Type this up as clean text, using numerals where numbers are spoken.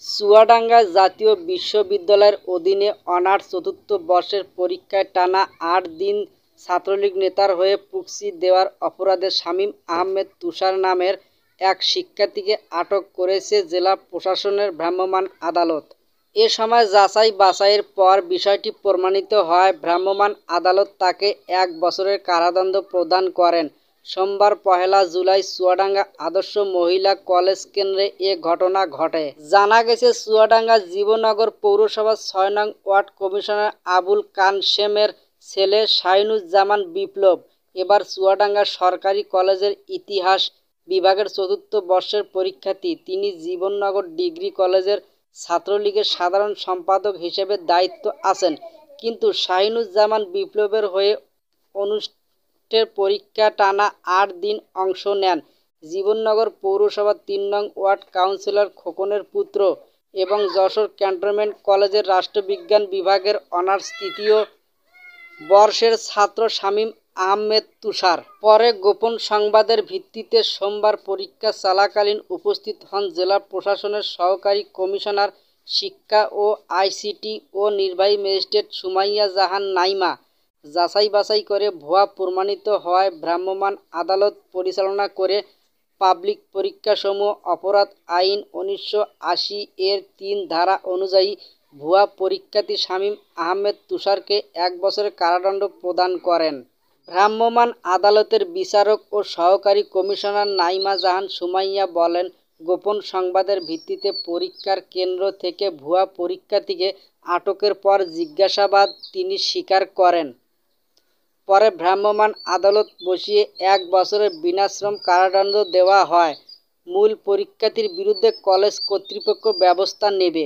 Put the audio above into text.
চুয়াডাঙ্গা জাতীয় বিশ্ববিদ্যালয়ের অধীনে অনার্স চতুর্থ বর্ষের পরীক্ষায় টানা ৮ দিন ছাত্রলীগ নেতার হয়ে প্রক্সি দেওয়ার অপরাধে শামীম আহমেদ তুষার নামের এক শিক্ষার্থীকে আটক করেছে জেলা প্রশাসনের ভ্রাম্যমাণ আদালত। এ সময় যাচাই বাছাইয়ের পর বিষয়টি প্রমাণিত হয়। ভ্রাম্যমাণ আদালত তাকে ১ বছরের কারাদণ্ড প্রদান করেন। সোমবার ১লা জুলাই চুয়াডাঙ্গা আদর্শ মহিলা কলেজ কেন্দ্রে এ ঘটনা ঘটে। জানা গেছে, চুয়াডাঙ্গা জীবননগর পৌরসভার ৬ নং ওয়ার্ড কমিশনার আবুল কাশেমের ছেলে শাহিনুজ্জামান বিপ্লব এবার চুয়াডাঙ্গা সরকারি কলেজের ইতিহাস বিভাগের চতুর্থ বর্ষের পরীক্ষার্থী। তিনি জীবননগর ডিগ্রি কলেজের ছাত্রলীগের সাধারণ সম্পাদক হিসেবে দায়িত্ব আছেন। কিন্তু শাহিনুজ্জামান বিপ্লবের হয়ে অনুষ্ঠের পরীক্ষা টানা ৮ দিন অংশ নেন জীবননগর পৌরসভার ৩ নং ওয়ার্ড কাউন্সিলর খোকনের পুত্র এবং যশোর ক্যান্টনমেন্ট কলেজের রাষ্ট্রবিজ্ঞান বিভাগের অনার্স তৃতীয় বর্ষের ছাত্র শামীম আহমেদ তুষার। পরে গোপন সংবাদের ভিত্তিতে সোমবার পরীক্ষা চলাকালীন উপস্থিত হন জেলা প্রশাসনের সহকারী কমিশনার শিক্ষা ও আইসিটি ও নির্বাহী ম্যাজিস্ট্রেট সুমাইয়া জাহান নাইমা। যাচাই বাছাই করে ভুয়া প্রমাণিত হওয়ায় ভ্রাম্যমাণ আদালত পরিচালনা করে পাবলিক পরীক্ষাসমূহ অপরাধ আইন ১৯৮০ এর ৩ ধারা অনুযায়ী ভুয়া পরীক্ষার্থী শামীম আহমেদ তুষারকে ১ বছরের কারাদণ্ড প্রদান করেন। ভ্রাম্যমাণ আদালতের বিচারক ও সহকারী কমিশনার নাইমা জাহান সুমাইয়া বলেন, গোপন সংবাদের ভিত্তিতে পরীক্ষার কেন্দ্র থেকে ভুয়া পরীক্ষার্থীকে আটকের পর জিজ্ঞাসাবাদ তিনি স্বীকার করেন। পরে ভ্রাম্যমাণ আদালত বসিয়ে ১ বছরের বিনাশ্রম কারাদণ্ড দেওয়া হয়। মূল পরীক্ষার্থীর বিরুদ্ধে কলেজ কর্তৃপক্ষ ব্যবস্থা নেবে।